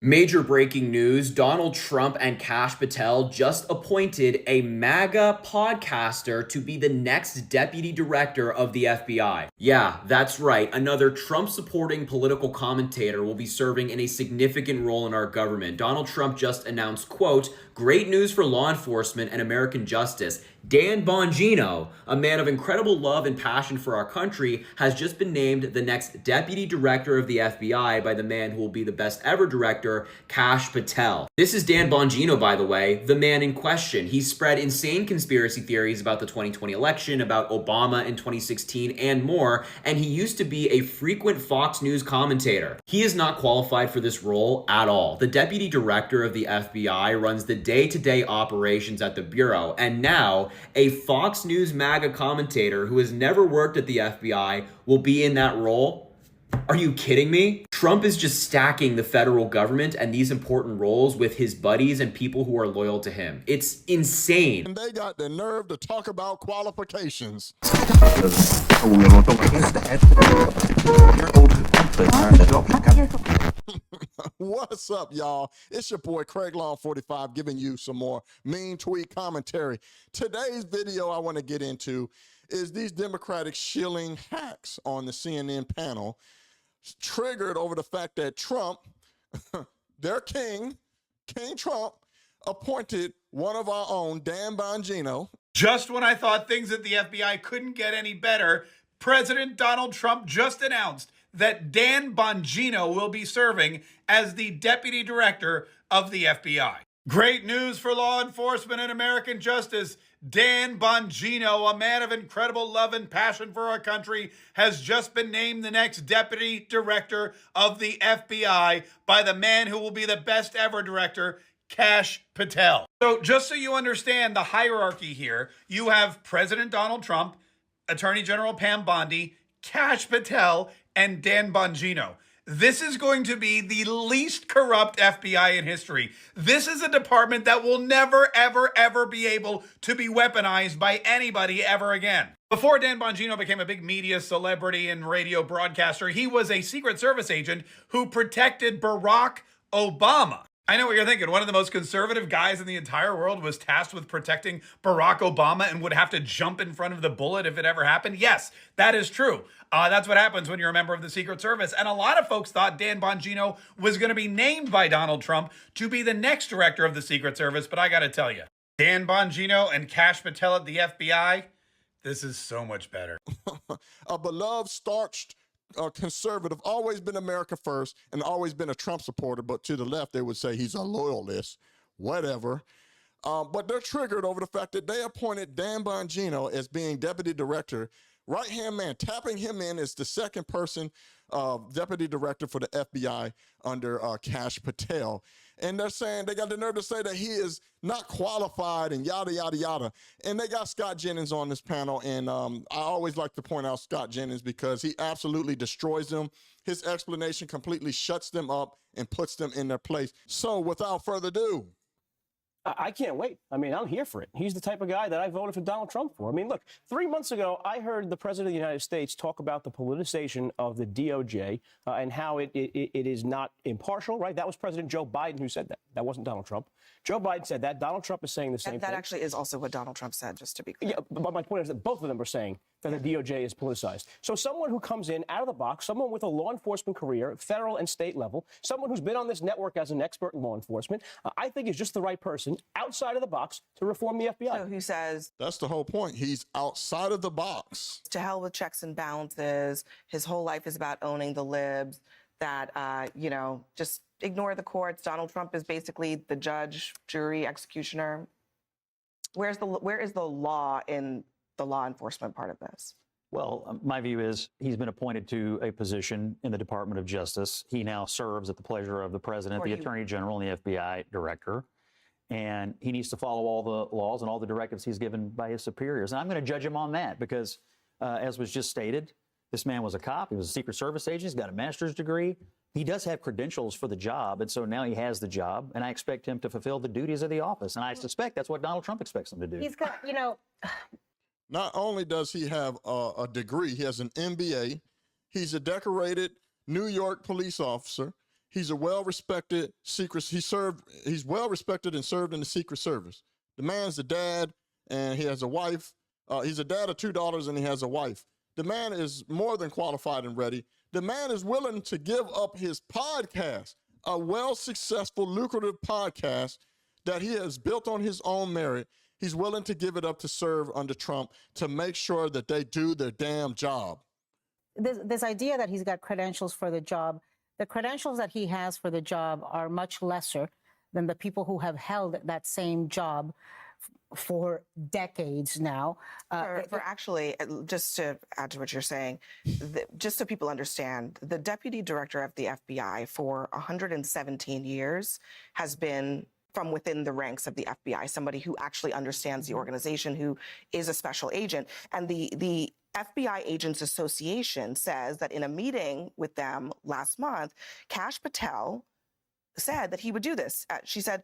Major breaking news. Donald Trump and Kash Patel just appointed a MAGA podcaster to be the next deputy director of the FBI. Yeah, that's right. Another Trump supporting political commentator will be serving in a significant role in our government. Donald Trump just announced, quote, "Great news for law enforcement and American justice. Dan Bongino, a man of incredible love and passion for our country, has just been named the next deputy director of the FBI by the man who will be the best ever director, Kash Patel." This is Dan Bongino, by the way, the man in question. He spread insane conspiracy theories about the 2020 election, about Obama in 2016, and more, and he used to be a frequent Fox News commentator. He is not qualified for this role at all. The deputy director of the FBI runs the day-to-day operations at the Bureau, and now a Fox News MAGA commentator who has never worked at the FBI will be in that role? Are you kidding me? Trump is just stacking the federal government and these important roles with his buddies and people who are loyal to him. It's insane. And they got the nerve to talk about qualifications. What's up, y'all? It's your boy Craig Long 45 giving you some more mean tweet commentary. Today's video I want to get into is these Democratic shilling hacks on the CNN panel triggered over the fact that Trump, their King Trump, appointed one of our own, Dan Bongino. Just when I thought things at the FBI couldn't get any better, President Donald Trump just announced that Dan Bongino will be serving as the deputy director of the FBI. Great news for law enforcement and American justice. Dan Bongino, a man of incredible love and passion for our country, has just been named the next deputy director of the FBI by the man who will be the best ever director, Kash Patel. So just so you understand the hierarchy here, you have President Donald Trump, Attorney General Pam Bondi, Kash Patel, and Dan Bongino. This is going to be the least corrupt FBI in history. This is a department that will never, ever, ever be able to be weaponized by anybody ever again. Before Dan Bongino became a big media celebrity and radio broadcaster, he was a Secret Service agent who protected Barack Obama. I know what you're thinking. One of the most conservative guys in the entire world was tasked with protecting Barack Obama and would have to jump in front of the bullet if it ever happened. Yes, that is true. That's what happens when you're a member of the Secret Service. And a lot of folks thought Dan Bongino was going to be named by Donald Trump to be the next director of the Secret Service. But I got to tell you, Dan Bongino and Kash Patel at the FBI, this is so much better. A beloved, starched conservative, always been America first and always been a Trump supporter, but to the left they would say he's a loyalist, whatever. But they're triggered over the fact that they appointed Dan Bongino as being deputy director, right-hand man, tapping him in as the second person deputy director for the FBI under Kash Patel. And they're saying, they got the nerve to say that he is not qualified and yada, yada, yada. And they got Scott Jennings on this panel. And I always like to point out Scott Jennings because he absolutely destroys them. His explanation completely shuts them up and puts them in their place. So without further ado, I can't wait. I mean, I'm here for it. He's the type of guy that I voted for Donald Trump for. I mean, look, 3 months ago, I heard the President of the United States talk about the politicization of the DOJ and how it is not impartial, right? That was President Joe Biden who said that. That wasn't Donald Trump. Joe Biden said that. Donald Trump is saying the same thing. That actually is also what Donald Trump said, just to be clear. Yeah, but my point is that both of them are saying that the DOJ is politicized. So someone who comes in out of the box, someone with a law enforcement career, federal and state level, someone who's been on this network as an expert in law enforcement, I think is just the right person outside of the box to reform the FBI. So who says, that's the whole point. He's outside of the box. to hell with checks and balances. His whole life is about owning the libs, that, just ignore the courts. Donald Trump is basically the judge, jury, executioner. Where is the law in the law enforcement part of this? Well, my view is he's been appointed to a position in the Department of Justice. He now serves at the pleasure of the president, the attorney general, and the FBI director. And he needs to follow all the laws and all the directives he's given by his superiors. And I'm going to judge him on that because, as was just stated, this man was a cop. He was a Secret Service agent. He's got a master's degree. He does have credentials for the job. And so now he has the job. And I expect him to fulfill the duties of the office. And I suspect that's what Donald Trump expects him to do. He's got, Not only does he have a degree, he has an MBA. He's a decorated New York police officer. He's a well-respected secret. He's well-respected and served in the Secret Service. The man's a dad, and he has a wife. He's a dad of 2 daughters, and he has a wife. The man is more than qualified and ready. The man is willing to give up his podcast, a well-successful, lucrative podcast that he has built on his own merit. He's willing to give it up to serve under Trump to make sure that they do their damn job. This idea that he's got credentials for the job, the credentials that he has for the job are much lesser than the people who have held that same job for decades now. For actually, just to add to what you're saying, just so people understand, the deputy director of the FBI for 117 years has been from within the ranks of the FBI, somebody who actually understands the organization, who is a special agent. And the FBI Agents Association says that in a meeting with them last month, Kash Patel said that he would do this. She said,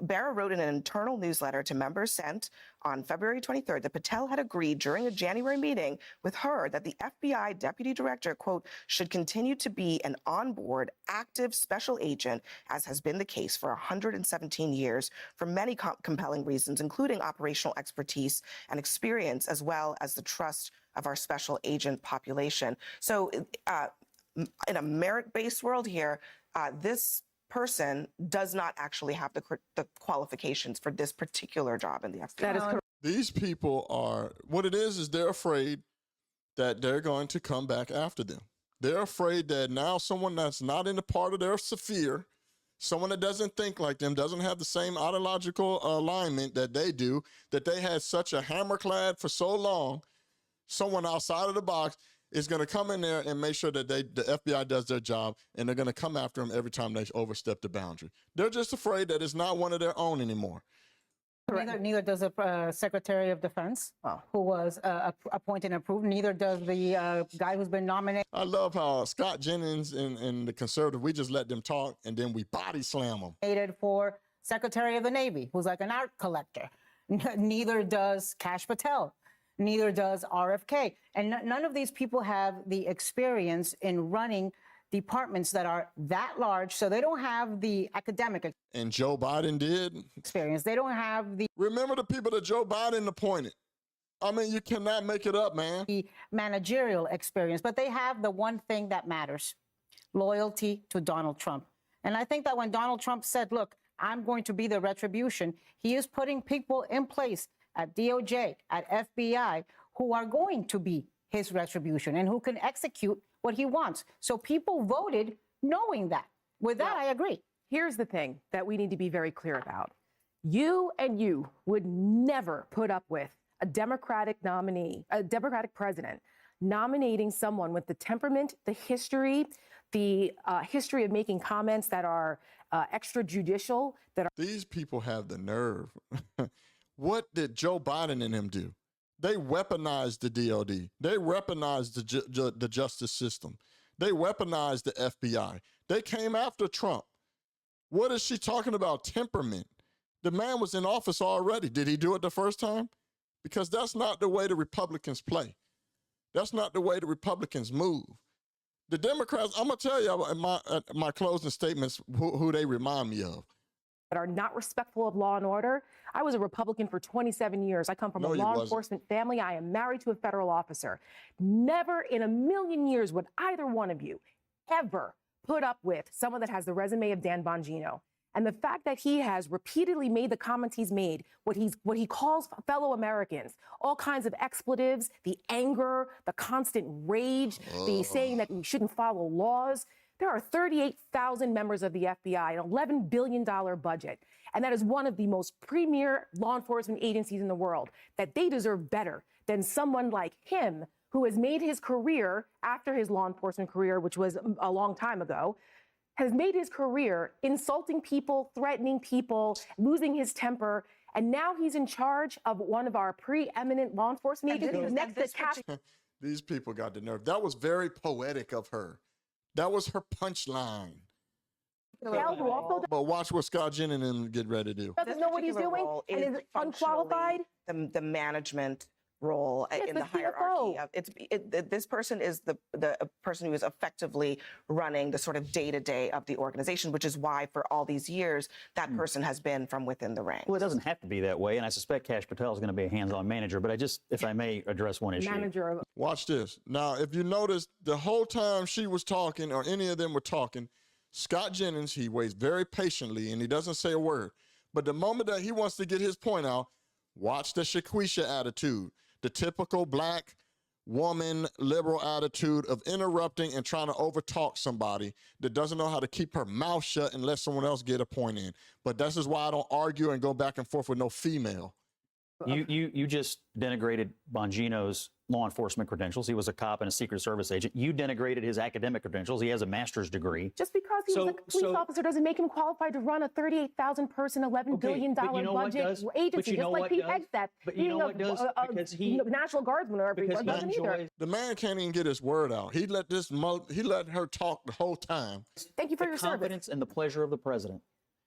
Barra wrote in an internal newsletter to members sent on February 23rd that Patel had agreed during a January meeting with her that the FBI deputy director, quote, should continue to be an onboard, active special agent, as has been the case for 117 years for many compelling reasons, including operational expertise and experience, as well as the trust of our special agent population. So in a merit-based world here, this person does not actually have the qualifications for this particular job in the FBI. That is correct. These people are, what it is they're afraid that they're going to come back after them. They're afraid that now someone that's not in the part of their sphere, someone that doesn't think like them, doesn't have the same ideological alignment that they do, that they had such a hammerclad for so long, someone outside of the box is going to come in there and make sure that the FBI does their job, and they're going to come after them every time they overstep the boundary. They're just afraid that it's not one of their own anymore. Neither does the Secretary of Defense, who was appointed and approved. Neither does the guy who's been nominated. I love how Scott Jennings and the conservative, we just let them talk, and then we body slam them. For Secretary of the Navy, who's like an art collector. Neither does Kash Patel. Neither does RFK. And none of these people have the experience in running departments that are that large, so they don't have the academic And Joe Biden did. experience. They don't have the Remember the people that Joe Biden appointed. I mean, you cannot make it up, man. managerial experience, but they have the one thing that matters: loyalty to Donald Trump. And I think that when Donald Trump said, look, I'm going to be the retribution, he is putting people in place at DOJ, at FBI, who are going to be his retribution and who can execute what he wants. So people voted knowing that. With that, I agree. Here's the thing that we need to be very clear about. You and you would never put up with a Democratic nominee, a Democratic president, nominating someone with the temperament, the history of making comments that are extrajudicial. These people have the nerve. What did Joe Biden and them do? They weaponized the DOD. They weaponized the justice system. They weaponized the FBI. They came after Trump. What is she talking about? Temperament. The man was in office already. Did he do it the first time? Because that's not the way the Republicans play. That's not the way the Republicans move. The Democrats, I'm going to tell you in my closing statements who they remind me of. That are not respectful of law and order. I was a Republican for 27 years. I come from a law enforcement family. I am married to a federal officer. Never in a million years would either one of you ever put up with someone that has the resume of Dan Bongino. And the fact that he has repeatedly made the comments he's made, what he calls fellow Americans, all kinds of expletives, the anger, the constant rage, the saying that we shouldn't follow laws. There are 38,000 members of the FBI, an $11 billion budget. And that is one of the most premier law enforcement agencies in the world, that they deserve better than someone like him, who has made his career after his law enforcement career, which was a long time ago, has made his career insulting people, threatening people, losing his temper. And now he's in charge of one of our preeminent law enforcement agencies next to Cash. These people got the nerve. That was very poetic of her. That was her punchline. But watch what Scott Jennings and them get ready to do. Doesn't know what he's doing and is unqualified. The management role Yes, in the the hierarchy. CFO. This person is the person who is effectively running the sort of day-to-day of the organization, which is why for all these years that person has been from within the ranks. Well, it doesn't have to be that way, and I suspect Kash Patel is going to be a hands-on manager, but if I may address one issue. Manager of Watch this. Now, if you notice, the whole time she was talking, or any of them were talking, Scott Jennings, he waits very patiently, and he doesn't say a word. But the moment that he wants to get his point out, watch the Shaquisha attitude, the typical black woman liberal attitude of interrupting and trying to overtalk somebody that doesn't know how to keep her mouth shut and let someone else get a point in. But this is why I don't argue and go back and forth with no female. You just denigrated Bongino's law enforcement credentials. He was a cop and a Secret Service agent. You denigrated his academic credentials. He has a master's degree. Just because he was a police officer doesn't make him qualified to run a 38,000 person, $11 billion budget agency, just like Pete Hegseth being a National Guardsman or everyone doesn't either. The man can't even get his word out. He let her talk the whole time. Thank you for your confidence service. and the pleasure of the president.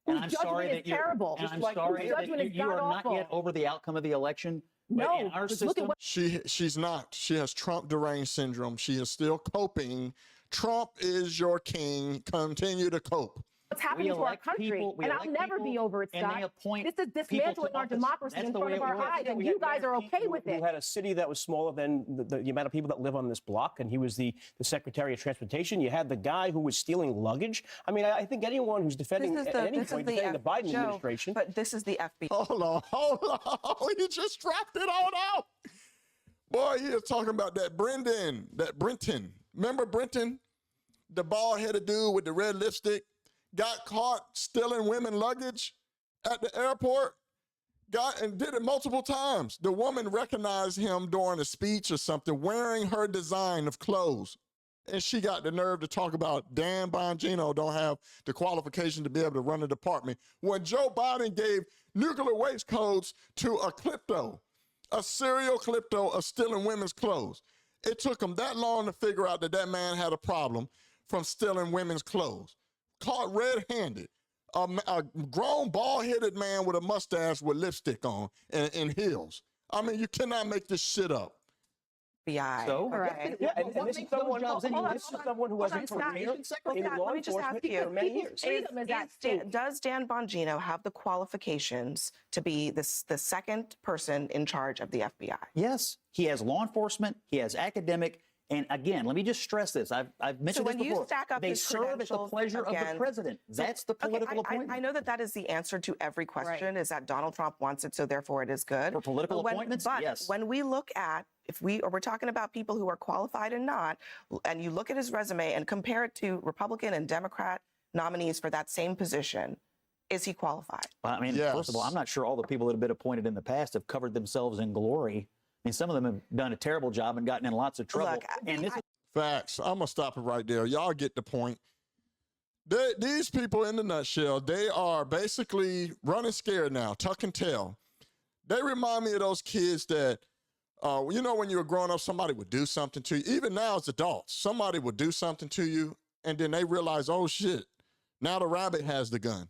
And I'm sorry that terrible. And I'm sorry that you are not yet over the outcome of the election. No, in our system, she's not. She has Trump deranged syndrome. She is still coping. Trump is your king. Continue to cope. What's happening to our country, and I'll never be over it, Scott. This is dismantling our democracy in front of our eyes, and you guys are okay with it. We had a city that was smaller than the amount of people that live on this block, and he was the Secretary of Transportation. You had the guy who was stealing luggage. I mean, I think anyone who's defending at any point defending the Biden administration. But this is the FBI. Hold on. He just dropped it all out. Boy, he is talking about that Brenton. Remember Brenton? The bald-headed dude with the red lipstick? Got caught stealing women luggage at the airport, and did it multiple times. The woman recognized him during a speech or something, wearing her design of clothes. And she got the nerve to talk about Dan Bongino don't have the qualification to be able to run a department. When Joe Biden gave nuclear waste codes to a serial klepto of stealing women's clothes. It took him that long to figure out that man had a problem from stealing women's clothes. Caught red-handed, a grown bald-headed man with a mustache with lipstick on and heels. I mean, you cannot make this shit up. FBI. So, right. Yeah, and this is someone who has been in law enforcement for many years. Does Dan Bongino have the qualifications to be the second person in charge of the FBI? Yes, he has law enforcement, he has academic. And again, let me just stress this. I've mentioned this before. They serve at the pleasure of the president. That's the political appointment. I know that is the answer to every question, is that Donald Trump wants it, so therefore it is good. For political appointments, yes. When we look at, we're talking about people who are qualified and not, and you look at his resume and compare it to Republican and Democrat nominees for that same position, is he qualified? Well, I mean, first of all, I'm not sure all the people that have been appointed in the past have covered themselves in glory. I mean, some of them have done a terrible job and gotten in lots of trouble. Look, facts. I'm going to stop it right there. Y'all get the point. These people, in the nutshell, they are basically running scared now, tuck and tail. They remind me of those kids that, when you were growing up, somebody would do something to you. Even now as adults, somebody would do something to you, and then they realize, oh, shit, now the rabbit has the gun.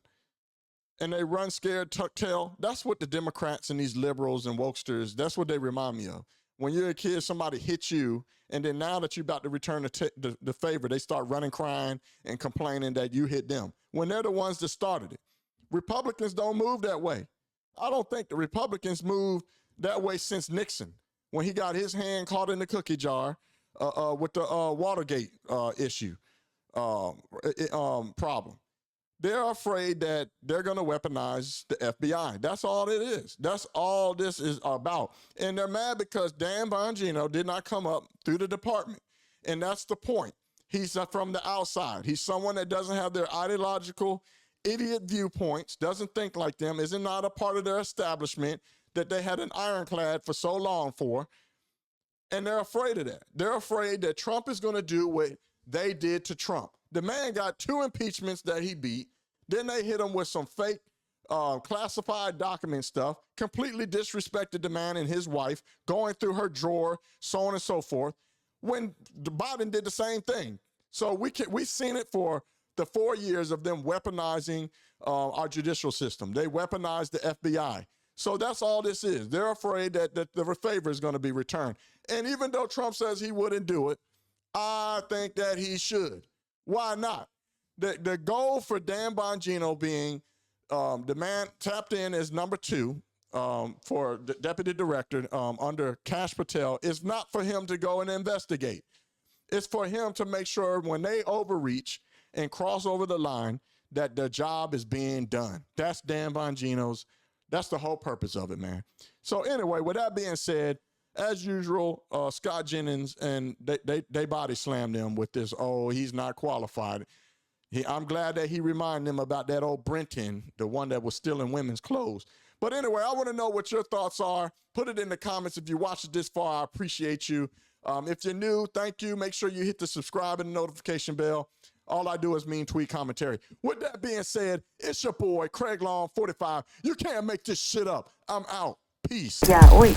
And they run scared, tuck tail. That's what the Democrats and these liberals and wokesters, that's what they remind me of. When you're a kid, somebody hits you, and then now that you're about to return the favor, they start running, crying, and complaining that you hit them, when they're the ones that started it. Republicans don't move that way. I don't think the Republicans moved that way since Nixon, when he got his hand caught in the cookie jar with the Watergate issue problem. They're afraid that they're going to weaponize the FBI. That's all it is. That's all this is about. And they're mad because Dan Bongino did not come up through the department. And that's the point. He's from the outside. He's someone that doesn't have their ideological idiot viewpoints, doesn't think like them, is not a part of their establishment that they had an ironclad for so long for. And they're afraid of that. They're afraid that Trump is going to do what they did to Trump. The man got 2 impeachments that he beat. Then they hit him with some fake classified document stuff, completely disrespected the man and his wife, going through her drawer, so on and so forth, when Biden did the same thing. So we've seen it for the 4 years of them weaponizing our judicial system. They weaponized the FBI. So that's all this is. They're afraid that the favor is going to be returned. And even though Trump says he wouldn't do it, I think that he should. Why not? The goal for Dan Bongino being the man tapped in as number 2 for the deputy director under Kash Patel is not for him to go and investigate. It's for him to make sure when they overreach and cross over the line that the job is being done. That's Dan Bongino's. That's the whole purpose of it, man. So anyway, with that being said, as usual, Scott Jennings and they body slammed him with this, oh, he's not qualified. I'm glad that he reminded them about that old Brenton, the one that was stealing women's clothes. But anyway, I want to know what your thoughts are. Put it in the comments. If you watched it this far, I appreciate you. If you're new, thank you. Make sure you hit the subscribe and the notification bell. All I do is mean tweet commentary. With that being said, it's your boy, Craig Long, 45. You can't make this shit up. I'm out. Peace. Yeah, oi.